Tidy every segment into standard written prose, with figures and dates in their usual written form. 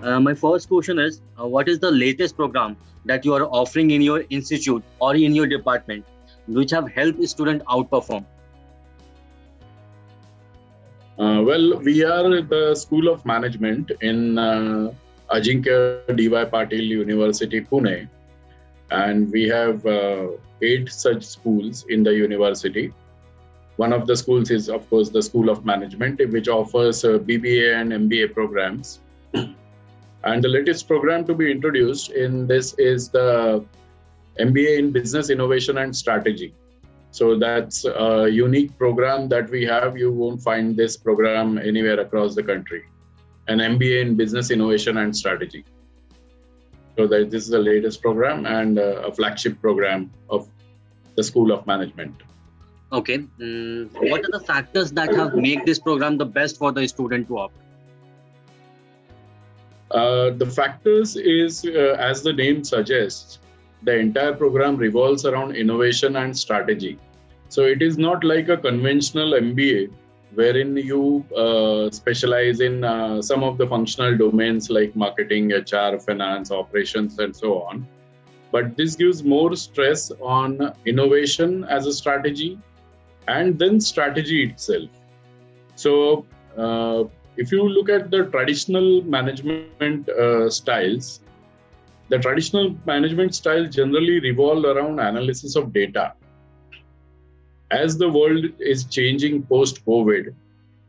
My first question is, what is the latest program that you are offering in your institute or in your department, which have helped student outperform? Well, we are the School of Management in Ajeenkya D.Y. Patil University, Pune, and we have 8 such schools in the university. One of the schools is, of course, the School of Management, which offers BBA and MBA programs. And the latest program to be introduced in this is the MBA in Business Innovation and Strategy. So that's a unique program that we have. You won't find this program anywhere across the country. An MBA in Business Innovation and Strategy. So this is the latest program and a flagship program of the School of Management. Okay. What are the factors that have made this program the best for the student to opt? The factors is, as the name suggests, the entire program revolves around innovation and strategy. So it is not like a conventional MBA wherein you specialize in some of the functional domains like marketing, HR, finance, operations, and so on. But this gives more stress on innovation as a strategy and then strategy itself. So if you look at the traditional management styles, the traditional management styles generally revolve around analysis of data. As the world is changing post-COVID,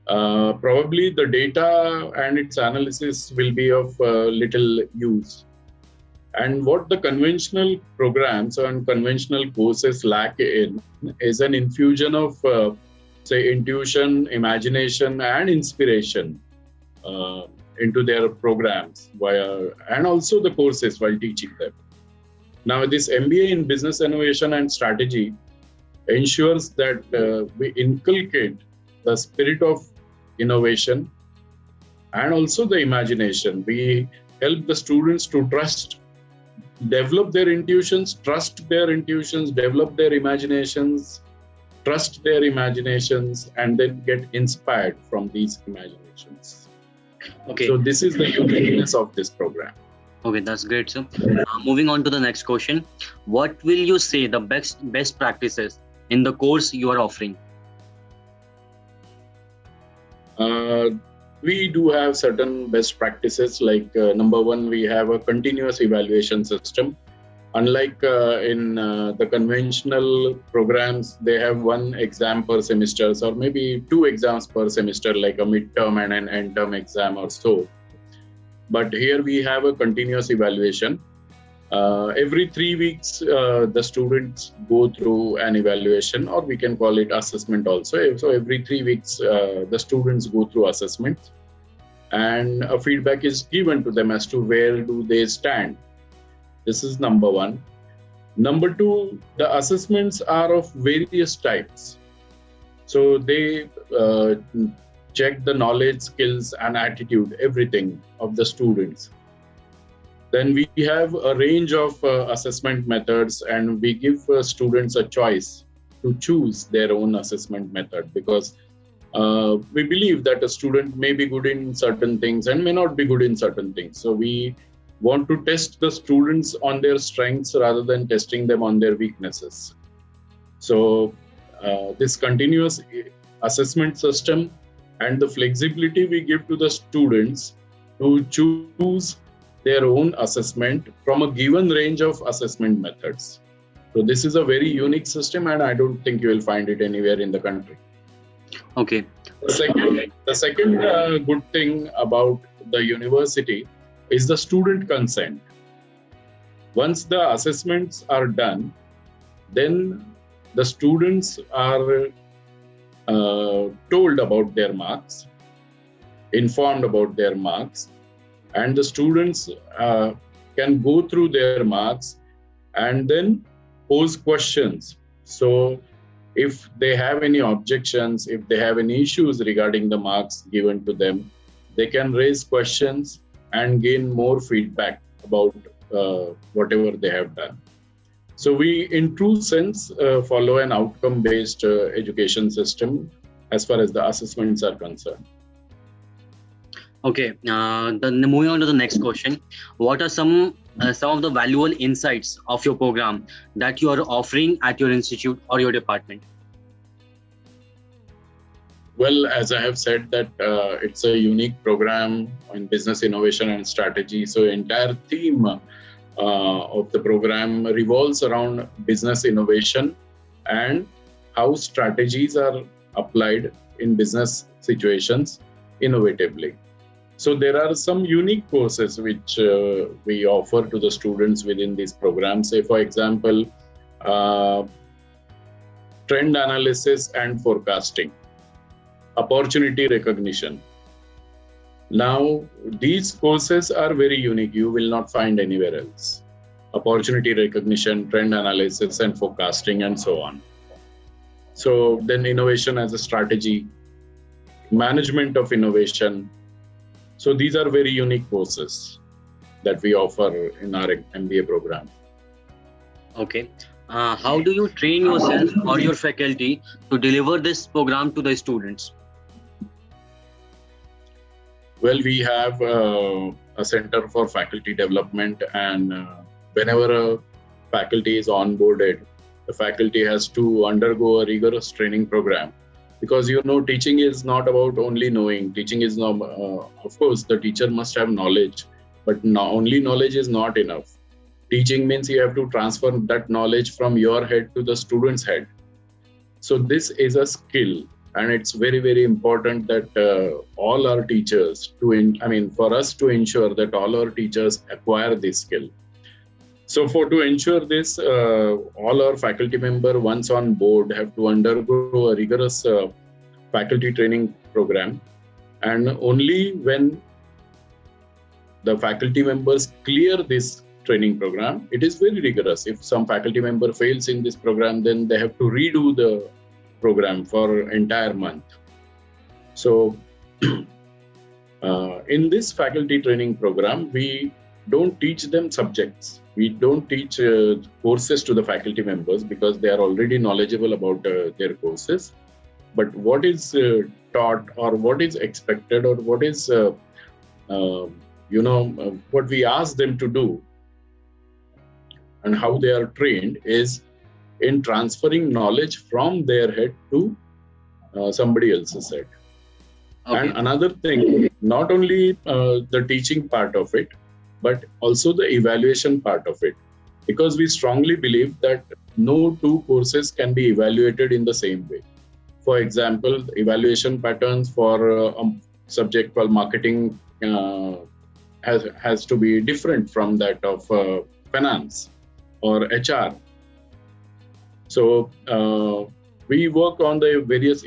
probably the data and its analysis will be of little use. And what the conventional programs and conventional courses lack in is an infusion of, say, intuition, imagination, and inspiration into their programs and also the courses while teaching them. Now, this MBA in Business Innovation and Strategy ensures that we inculcate the spirit of innovation and also the imagination. We help the students to develop their intuitions, develop their imaginations, trust their imaginations, and then get inspired from these imaginations. Okay. So this is the uniqueness of this program. Okay, that's great, sir. Moving on to the next question. What will you say the best practices in the course you are offering? We do have certain best practices, like number one, we have a continuous evaluation system. Unlike in the conventional programs, they have one exam per semester or maybe 2 exams per semester, like a midterm and an end term exam or so. But here we have a continuous evaluation. Every 3 weeks, the students go through an evaluation, or we can call it assessment also. So every 3 weeks, the students go through assessment, and a feedback is given to them as to where do they stand. This is number one. Number two, the assessments are of various types. So they check the knowledge, skills, and attitude, everything of the students. Then we have a range of assessment methods, and we give students a choice to choose their own assessment method, because we believe that a student may be good in certain things and may not be good in certain things. So we want to test the students on their strengths rather than testing them on their weaknesses. So this continuous assessment system and the flexibility we give to the students to choose their own assessment from a given range of assessment methods. So this is a very unique system, and I don't think you will find it anywhere in the country. Okay. The second good thing about the university is the student consent. Once the assessments are done, then the students are told about their marks, informed about their marks, and the students can go through their marks and then pose questions. So if they have any objections, if they have any issues regarding the marks given to them, they can raise questions and gain more feedback about whatever they have done. So we, in true sense, follow an outcome-based education system as far as the assessments are concerned. Okay. Moving on to the next question. What are some of the valuable insights of your program that you are offering at your institute or your department? Well, as I have said that it's a unique program in business innovation and strategy. So entire theme of the program revolves around business innovation and how strategies are applied in business situations innovatively. So there are some unique courses which we offer to the students within this program. Say, for example, uh, trend analysis and forecasting, opportunity recognition. Now, these courses are very unique. You will not find anywhere else. Opportunity recognition, trend analysis, and forecasting, and so on. So then innovation as a strategy, management of innovation. So these are very unique courses that we offer in our MBA program. Okay. How do you train yourself or your faculty to deliver this program to the students? Well, we have a center for faculty development, and whenever a faculty is onboarded, the faculty has to undergo a rigorous training program. Because teaching is not about only knowing. Teaching is not, of course, the teacher must have knowledge, but only knowledge is not enough. Teaching means you have to transfer that knowledge from your head to the student's head. So this is a skill, and it's very, very important that all our teachers, for us to ensure that all our teachers acquire this skill. So to ensure this, all our faculty members, once on board, have to undergo a rigorous faculty training program. And only when the faculty members clear this training program, it is very rigorous. If some faculty member fails in this program, then they have to redo the program for entire month. So in this faculty training program, we don't teach them subjects. We don't teach courses to the faculty members because they are already knowledgeable about their courses. But what is taught, or what is expected, or what is what we ask them to do and how they are trained is in transferring knowledge from their head to somebody else's head. Okay. And another thing, not only the teaching part of it, but also the evaluation part of it. Because we strongly believe that no two courses can be evaluated in the same way. For example, evaluation patterns for a subject called marketing has to be different from that of finance or HR. So we work on the various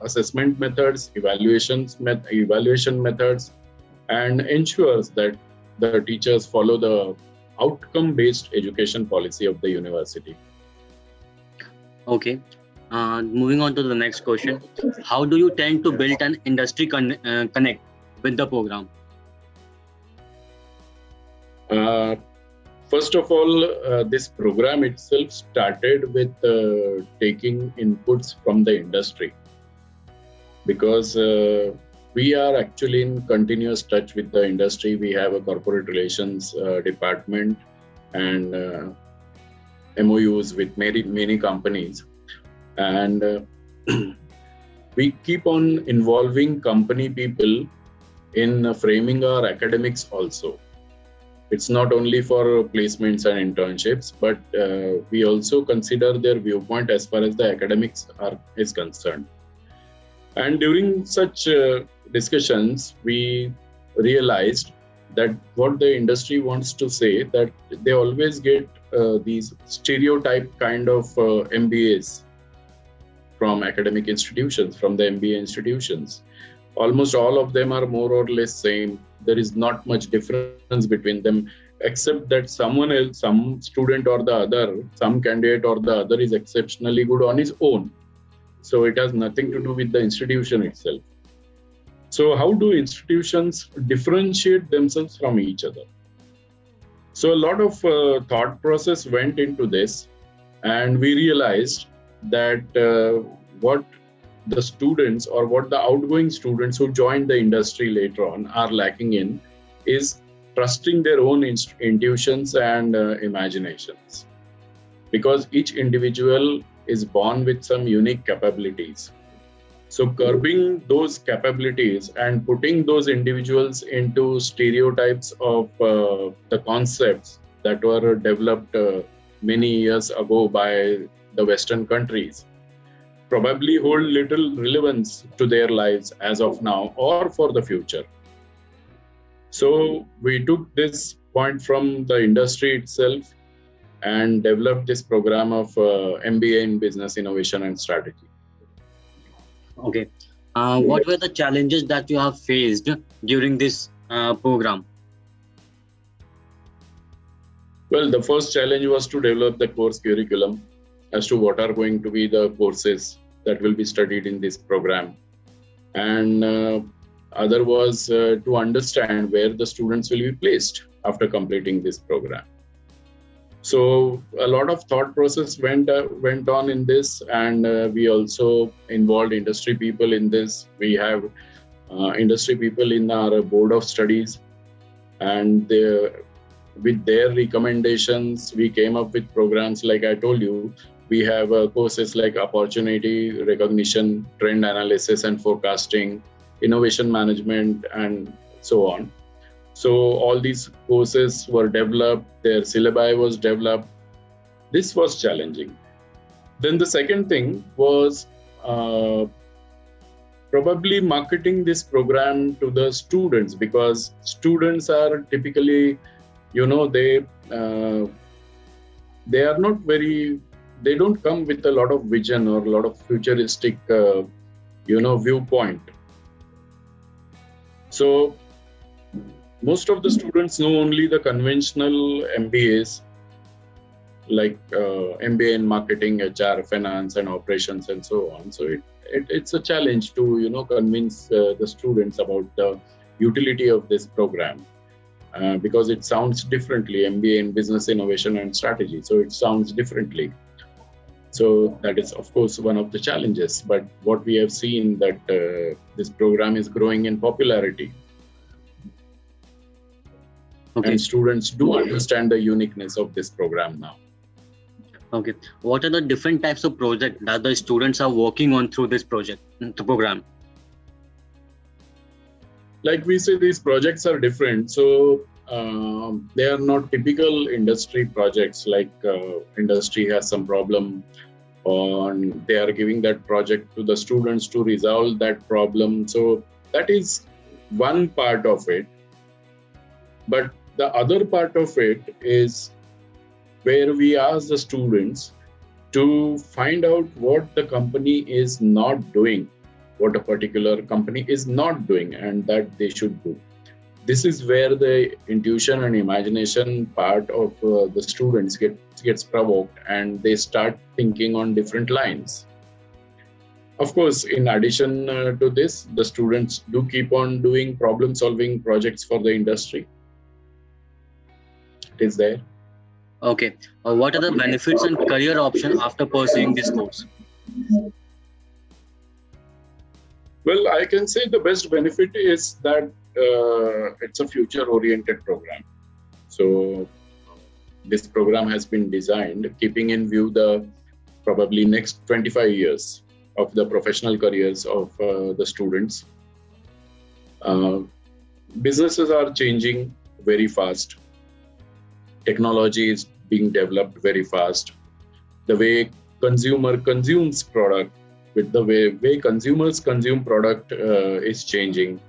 assessment methods, evaluation methods, and ensures that the teachers follow the outcome-based education policy of the university. Okay. Moving on to the next question. How do you tend to build an industry connect with the program? First of all, this program itself started with taking inputs from the industry, because we are actually in continuous touch with the industry. We have a corporate relations department and MOUs with many companies. And we keep on involving company people in framing our academics also. It's not only for placements and internships, but we also consider their viewpoint as far as the academics is concerned. And during such discussions, we realized that what the industry wants to say, that they always get these stereotype kind of MBAs from academic institutions, from the MBA institutions. Almost all of them are more or less same. There is not much difference between them, except that someone else, some student or the other, some candidate or the other is exceptionally good on his own. So it has nothing to do with the institution itself. So how do institutions differentiate themselves from each other? So a lot of thought process went into this, and we realized that what the students or what the outgoing students who join the industry later on are lacking in is trusting their own intuitions and imaginations, because each individual is born with some unique capabilities. So curbing those capabilities and putting those individuals into stereotypes of the concepts that were developed many years ago by the Western countries probably hold little relevance to their lives as of now or for the future. So we took this point from the industry itself and developed this program of MBA in Business Innovation and Strategy. Okay. What were the challenges that you have faced during this program? Well, the first challenge was to develop the course curriculum as to what are going to be the courses that will be studied in this program. And other was to understand where the students will be placed after completing this program. So a lot of thought process went on in this, and we also involved industry people in this. We have industry people in our board of studies, and with their recommendations, we came up with programs like I told you. We have courses like opportunity recognition, trend analysis and forecasting, innovation management, and so on. So all these courses were developed, their syllabi was developed. This was challenging. Then the second thing was probably marketing this program to the students, because students are typically, they are not very, they don't come with a lot of vision or a lot of futuristic, viewpoint. So most of the students know only the conventional MBAs, like MBA in marketing, HR, finance, and operations, and so on. So it's a challenge to convince the students about the utility of this program, because it sounds differently. MBA in Business Innovation and Strategy, so it sounds differently. So that is, of course, one of the challenges. But what we have seen that this program is growing in popularity. Okay. And students do understand the uniqueness of this program now. Okay. What are the different types of projects that the students are working on through this the program? Like we say, these projects are different. So they are not typical industry projects, like industry has some problem and they are giving that project to the students to resolve that problem. So that is one part of it. But the other part of it is where we ask the students to find out what the company is not doing, what a particular company is not doing, and that they should do. This is where the intuition and imagination part of the students gets provoked, and they start thinking on different lines. Of course, in addition to this, the students do keep on doing problem-solving projects for the industry. It is there. Okay. What are the benefits and career options after pursuing this course? Well, I can say the best benefit is that it's a future-oriented program. So this program has been designed keeping in view the probably next 25 years of the professional careers of the students. Businesses are changing very fast. Technology is being developed very fast. The way consumer consumes product, with the way consumers consume product is changing.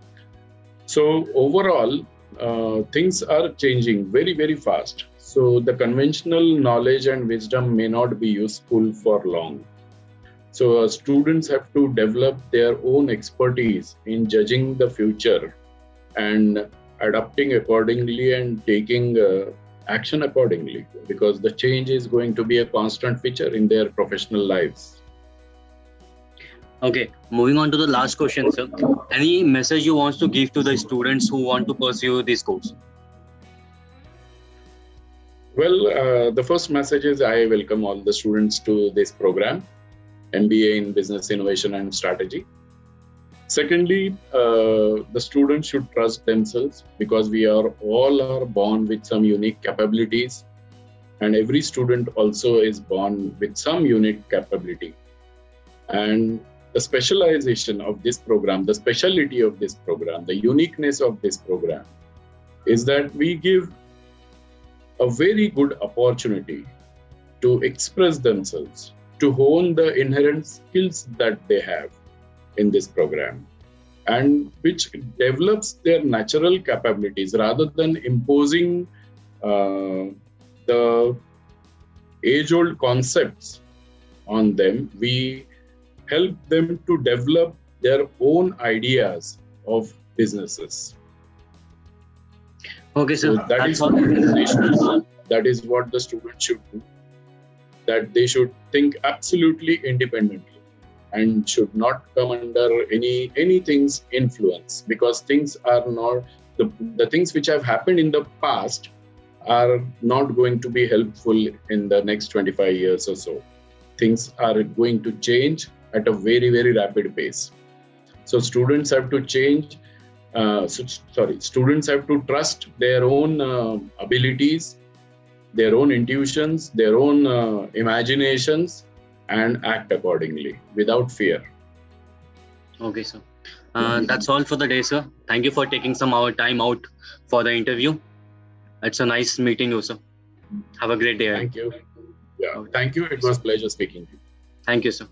So overall, things are changing very, very fast. So the conventional knowledge and wisdom may not be useful for long. So students have to develop their own expertise in judging the future and adapting accordingly and taking action accordingly, because the change is going to be a constant feature in their professional lives. Okay, moving on to the last question, sir. Any message you want to give to the students who want to pursue this course? Well, the first message is I welcome all the students to this program. MBA in Business Innovation and Strategy. Secondly, the students should trust themselves, because we are all born with some unique capabilities, and every student also is born with some unique capability. And the specialization of this program, the speciality of this program, the uniqueness of this program is that we give a very good opportunity to express themselves, to hone the inherent skills that they have in this program, and which develops their natural capabilities rather than imposing the age-old concepts on them. We help them to develop their own ideas of businesses. Okay, sir. So that is what the students should do. That they should think absolutely independently and should not come under anything's influence, because things are not the things which have happened in the past are not going to be helpful in the next 25 years or so. Things are going to change at a very, very rapid pace. So students have to change. Students have to trust their own abilities, their own intuitions, their own imaginations, and act accordingly without fear. Okay, sir. That's all for the day, sir. Thank you for taking some time out for the interview. It's a nice meeting you, sir. Have a great day. Thank you. Yeah, thank you. It was a pleasure speaking to you. Thank you, sir.